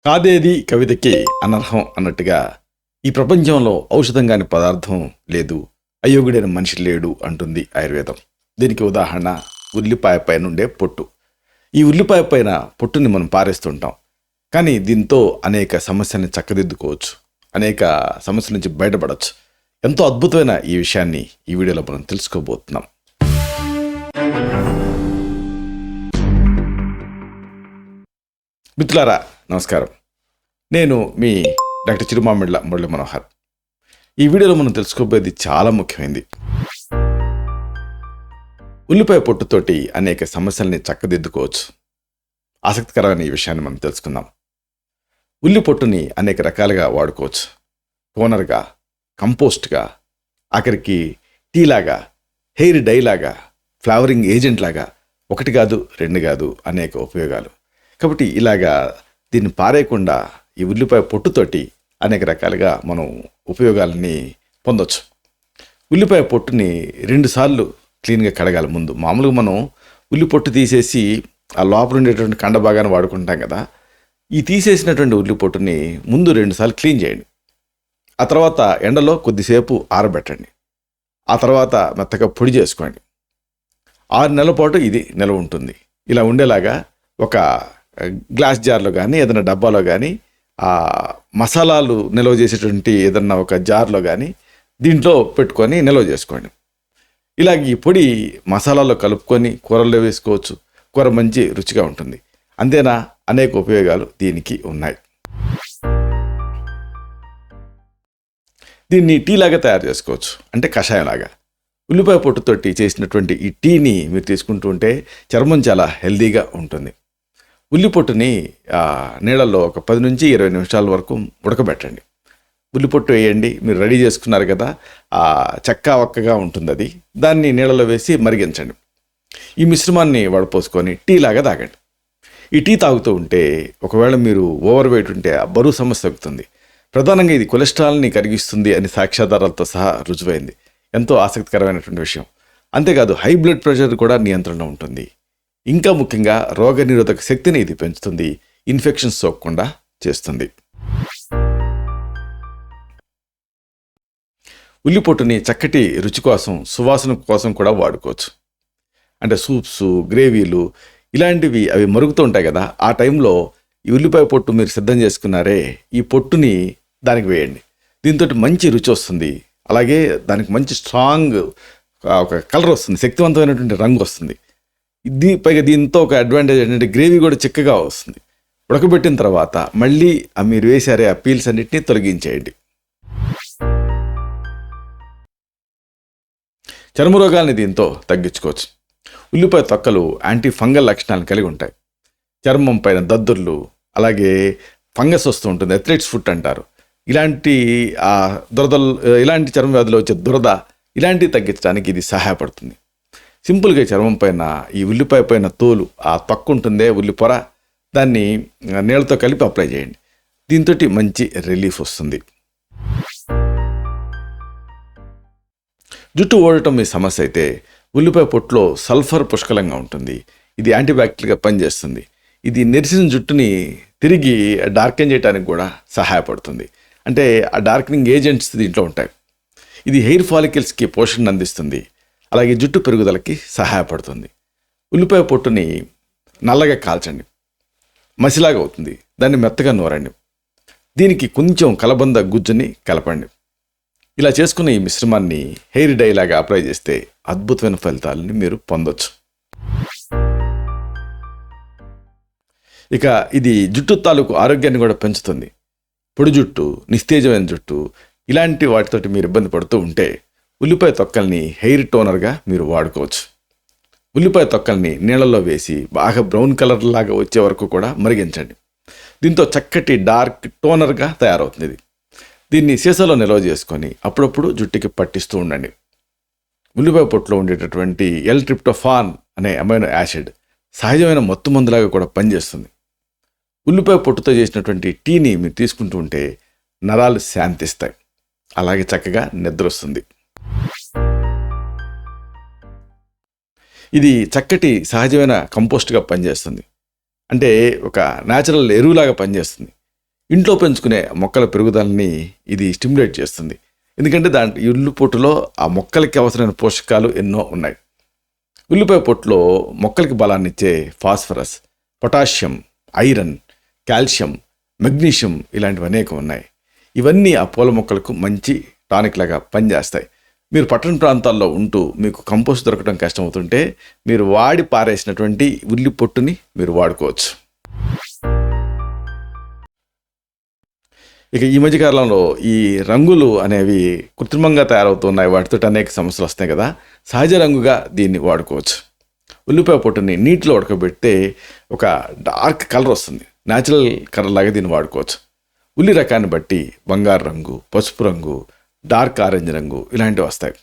కాదేది కవితకి అనర్హం అన్నట్టుగా ఈ ప్రపంచంలో ఔషధం కాని పదార్థం లేదు, అయోగ్యుడైన మనిషి లేడు అంటుంది ఆయుర్వేదం. దీనికి ఉదాహరణ ఉల్లిపాయ పైన ఉండే పొట్టు. ఈ ఉల్లిపాయ పైన పొట్టుని మనం పారేస్తుంటాం, కానీ దీంతో అనేక సమస్యల్ని చక్కదిద్దుకోవచ్చు, అనేక సమస్యల నుంచి బయటపడవచ్చు. ఎంతో అద్భుతమైన ఈ విషయాన్ని ఈ వీడియోలో మనం తెలుసుకోబోతున్నాం. మిత్రులారా నమస్కారం, నేను మీ డాక్టర్ చిరుమామిళ్ళ మురళీ మనోహర్. ఈ వీడియోలో మనం తెలుసుకోబోయేది చాలా ముఖ్యమైనది. ఉల్లిపాయ పొట్టుతోటి అనేక సమస్యల్ని చక్కదిద్దుకోవచ్చు. ఆసక్తికరమైన ఈ విషయాన్ని మనం తెలుసుకుందాం. ఉల్లి పొట్టుని అనేక రకాలుగా వాడుకోవచ్చు. టోనర్గా, కంపోస్ట్గా, ఆఖరికి టీలాగా, హెయిర్ డైలాగా, ఫ్లవరింగ్ ఏజెంట్ లాగా, ఒకటి కాదు రెండు కాదు అనేక ఉపయోగాలు. కాబట్టి ఇలాగా దీన్ని పారేయకుండా ఈ ఉల్లిపాయ పొట్టుతోటి అనేక రకాలుగా మనం ఉపయోగాలని పొందొచ్చు. ఉల్లిపాయ పొట్టుని 2 సార్లు క్లీన్గా కడగాలి. ముందు మామూలుగా మనం ఉల్లి పొట్టు తీసేసి ఆ లోపల ఉండేటువంటి కండ భాగాన్ని వాడుకుంటాం కదా. ఈ తీసేసినటువంటి ఉల్లి పొట్టుని ముందు 2 సార్లు క్లీన్ చేయండి. ఆ తర్వాత ఎండలో కొద్దిసేపు ఆరబెట్టండి. ఆ తర్వాత మెత్తగా పొడి చేసుకోండి. 6 నెలల పాటు ఇది నిల్వ ఉంటుంది. ఇలా ఉండేలాగా ఒక గ్లాస్ జార్లో కానీ ఏదైనా డబ్బాలో కానీ ఆ మసాలాలు నిల్వ చేసేటువంటి ఏదన్నా ఒక జార్లో కానీ దీంట్లో పెట్టుకొని నిల్వ చేసుకోండి. ఇలాగ ఈ పొడి మసాలాలో కలుపుకొని కూరల్లో వేసుకోవచ్చు. కూర మంచి రుచిగా ఉంటుంది. అంతేనా, అనేక ఉపయోగాలు దీనికి ఉన్నాయి. దీన్ని టీ లాగా తయారు చేసుకోవచ్చు, అంటే కషాయంలాగా. ఉల్లిపాయ పొట్టుతోటి చేసినటువంటి ఈ టీని మీరు తీసుకుంటూ ఉంటే చర్మం చాలా హెల్దీగా ఉంటుంది. ఉల్లి పొట్టుని నీళ్ళల్లో ఒక 10 నుంచి 20 నిమిషాల వరకు ఉడకబెట్టండి. ఉల్లి పొట్టు వేయండి. మీరు రెడీ చేసుకున్నారు కదా, చెక్క వక్కగా ఉంటుంది అది. దాన్ని నీళ్ళలో వేసి మరిగించండి. ఈ మిశ్రమాన్ని వడపోసుకొని టీ లాగా తాగండి. ఈ టీ తాగుతూ ఉంటే ఒకవేళ మీరు ఓవర్ వెయిట్ ఉంటే ఆ బరువు సమస్య తగ్గుతుంది. ప్రధానంగా ఇది కొలెస్ట్రాల్ని కరిగిస్తుంది అని సాక్ష్యాధారాలతో సహా రుజువైంది. ఎంతో ఆసక్తికరమైనటువంటి విషయం. అంతేకాదు హై బ్లడ్ ప్రెషర్ కూడా నియంత్రణ ఉంటుంది. ఇంకా ముఖ్యంగా రోగనిరోధక శక్తిని ఇది పెంచుతుంది. ఇన్ఫెక్షన్స్ సోకకుండా చేస్తుంది. ఉల్లిపొట్టుని చక్కటి రుచి కోసం, సువాసన కోసం కూడా వాడుకోవచ్చు. అంటే సూప్స్, గ్రేవీలు ఇలాంటివి అవి మరుగుతూ ఉంటాయి కదా, ఆ టైంలో ఈ ఉల్లిపాయ పొట్టు మీరు సిద్ధం చేసుకున్నారే, ఈ పొట్టుని దానికి వేయండి. దీంతో మంచి రుచి వస్తుంది. అలాగే దానికి మంచి స్ట్రాంగ్ ఒక కలర్ వస్తుంది, శక్తివంతమైనటువంటి రంగు వస్తుంది. పైగా దీంతో ఒక అడ్వాంటేజ్ ఏంటంటే గ్రేవీ కూడా చిక్కగా వస్తుంది. ఉడకబెట్టిన తర్వాత మళ్ళీ మీరు వేసారే ఆ పీల్స్ అన్నిటినీ తొలగించేయండి. చర్మరోగాల్ని దీంతో తగ్గించుకోవచ్చు. ఉల్లిపాయ తొక్కలు యాంటీ ఫంగల్ లక్షణాలను కలిగి ఉంటాయి. చర్మం పైన దద్దుర్లు, అలాగే ఫంగస్ వస్తూ ఉంటుంది, ఎథ్లెట్స్ ఫుట్ అంటారు. ఇలాంటి దురదలు, ఇలాంటి చర్మ వ్యాధులు వచ్చే దురద, ఇలాంటివి తగ్గించడానికి ఇది సహాయపడుతుంది. సింపుల్గా చర్మం పైన ఈ ఉల్లిపాయ పైన తోలు, ఆ తొక్క ఉంటుందే ఉల్లి పొర, దాన్ని నీళ్ళతో కలిపి అప్లై చేయండి. దీంతో మంచి రిలీఫ్ వస్తుంది. జుట్టు ఊడటం మీ సమస్య అయితే ఉల్లిపాయ పొట్టులో సల్ఫర్ పుష్కలంగా ఉంటుంది. ఇది యాంటీబ్యాక్టీరియల్గా పనిచేస్తుంది. ఇది నెరిసిన జుట్టుని తిరిగి డార్కెన్ చేయడానికి కూడా సహాయపడుతుంది. అంటే ఆ డార్కెనింగ్ ఏజెంట్స్ దీంట్లో ఉంటాయి. ఇది హెయిర్ ఫాలికల్స్కి పోషణ అందిస్తుంది. అలాగే జుట్టు పెరుగుదలకి సహాయపడుతుంది. ఉల్లిపాయ పొట్టుని నల్లగా కాల్చండి, మసిలాగా అవుతుంది. దాన్ని మెత్తగా నూరండి. దీనికి కొంచెం కలబంద గుజ్జుని కలపండి. ఇలా చేసుకున్న ఈ మిశ్రమాన్ని హెయిర్ డై లాగా అప్లై చేస్తే అద్భుతమైన ఫలితాలని మీరు పొందొచ్చు. ఇక ఇది జుట్టు తాలూకు ఆరోగ్యాన్ని కూడా పెంచుతుంది. పొడి జుట్టు, నిస్తేజమైన జుట్టు, ఇలాంటి వాటితోటి మీరు ఇబ్బంది పడుతూ ఉంటే ఉల్లిపాయ తొక్కల్ని హెయిర్ టోనర్గా మీరు వాడుకోవచ్చు. ఉల్లిపాయ తొక్కల్ని నీళ్ళల్లో వేసి బాగా బ్రౌన్ కలర్ లాగా వచ్చే వరకు కూడా మరిగించండి. దీంతో చక్కటి డార్క్ టోనర్గా తయారవుతుంది. దీన్ని సీసాలో నిల్వ చేసుకొని అప్పుడప్పుడు జుట్టుకి పట్టిస్తూ ఉండండి. ఉల్లిపాయ పొట్టులో ఉండేటటువంటి L-ట్రిప్టోఫాన్ అనే అమైనో యాసిడ్ సహజమైన మత్తు మందులాగా కూడా పనిచేస్తుంది. ఉల్లిపాయ పొట్టుతో చేసినటువంటి టీని మీరు తీసుకుంటూ ఉంటే నరాలు శాంతిస్తాయి. అలాగే చక్కగా నిద్ర వస్తుంది. ఇది చక్కటి సహజమైన కంపోస్ట్గా పనిచేస్తుంది. అంటే ఒక న్యాచురల్ ఎరువులాగా పనిచేస్తుంది. ఇంట్లో పెంచుకునే మొక్కల పెరుగుదలని ఇది స్టిమ్యులేట్ చేస్తుంది. ఎందుకంటే ఈ ఉల్లి పొట్టులో ఆ మొక్కలకి అవసరమైన పోషకాలు ఎన్నో ఉన్నాయి. ఉల్లిపాయ పొట్టులో మొక్కలకి బలాన్ని ఇచ్చే phosphorus, potassium, iron, calcium, magnesium ఇలాంటివి అనేకం ఉన్నాయి. ఇవన్నీ ఆ పూల మొక్కలకు మంచి టానిక్ లాగా పనిచేస్తాయి. మీరు పట్టణ ప్రాంతాల్లో ఉంటూ మీకు కంపోస్ట్ దొరకడం కష్టమవుతుంటే మీరు వాడి పారేసినటువంటి ఉల్లి పొట్టుని మీరు వాడుకోవచ్చు. ఇక ఈ మధ్యకాలంలో ఈ రంగులు అనేవి కృత్రిమంగా తయారవుతున్నాయి. వాటితో అనేక సమస్యలు వస్తాయి కదా. సహజ రంగుగా దీన్ని వాడుకోవచ్చు. ఉల్లిపాయ పొట్టుని నీటిలో ఉడకబెడితే ఒక డార్క్ కలర్ వస్తుంది. న్యాచురల్ కలర్ లాగా దీన్ని వాడుకోవచ్చు. ఉల్లి రకాన్ని బట్టి బంగారు రంగు, పసుపు రంగు, డార్క్ ఆరెంజ్ రంగు ఇలాంటివి వస్తాయి.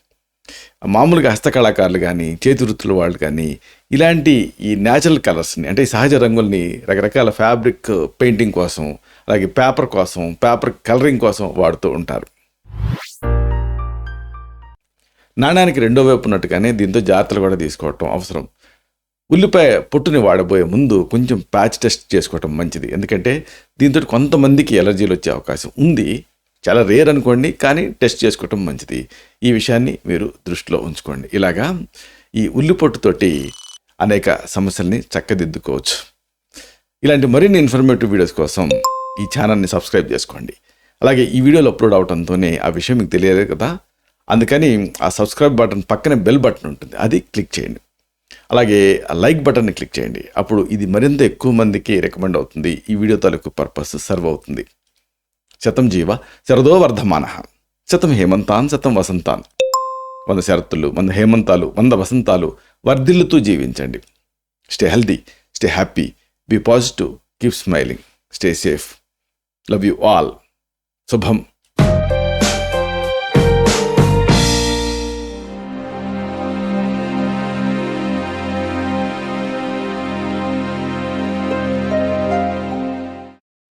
మామూలుగా హస్తకళాకారులు కానీ చేతి వృత్తుల వాళ్ళు కానీ ఇలాంటి ఈ న్యాచురల్ కలర్స్ని అంటే ఈ సహజ రంగుల్ని రకరకాల ఫ్యాబ్రిక్ పెయింటింగ్ కోసం, అలాగే పేపర్ కోసం, పేపర్ కలరింగ్ కోసం వాడుతూ ఉంటారు. నాణానికి రెండో వైపు ఉన్నట్టుగానే దీంతో జాగ్రత్తలు కూడా తీసుకోవటం అవసరం. ఉల్లిపాయ పొట్టుని వాడబోయే ముందు కొంచెం ప్యాచ్ టెస్ట్ చేసుకోవటం మంచిది. ఎందుకంటే దీంతో కొంతమందికి ఎలర్జీలు వచ్చే అవకాశం ఉంది. చాలా రేర్ అనుకోండి, కానీ టెస్ట్ చేసుకోవటం మంచిది. ఈ విషయాన్ని మీరు దృష్టిలో ఉంచుకోండి. ఇలాగా ఈ ఉల్లి పొట్టుతోటి అనేక సమస్యల్ని చక్కదిద్దుకోవచ్చు. ఇలాంటి మరిన్ని ఇన్ఫర్మేటివ్ వీడియోస్ కోసం ఈ ఛానల్ని సబ్స్క్రైబ్ చేసుకోండి. అలాగే ఈ వీడియోలో అప్లోడ్ అవడంతోనే ఆ విషయం మీకు తెలియదు కదా, అందుకని ఆ సబ్స్క్రైబ్ బటన్ పక్కనే బెల్ బటన్ ఉంటుంది, అది క్లిక్ చేయండి. అలాగే ఆ లైక్ బటన్ని క్లిక్ చేయండి. అప్పుడు ఇది మరింత ఎక్కువ మందికి రికమెండ్ అవుతుంది. ఈ వీడియో తాలూకు పర్పస్ సర్వ్ అవుతుంది. శతం జీవ శరదో వర్ధమానః, శతం హేమంతాన్ శతం వసంతాన్. 100 శరత్తులు, 100 హేమంతాలు, 100 వసంతాలు వర్ధిల్లుతూ జీవించండి. Stay healthy, stay happy, be positive, keep smiling, stay safe. Love you all. శుభం.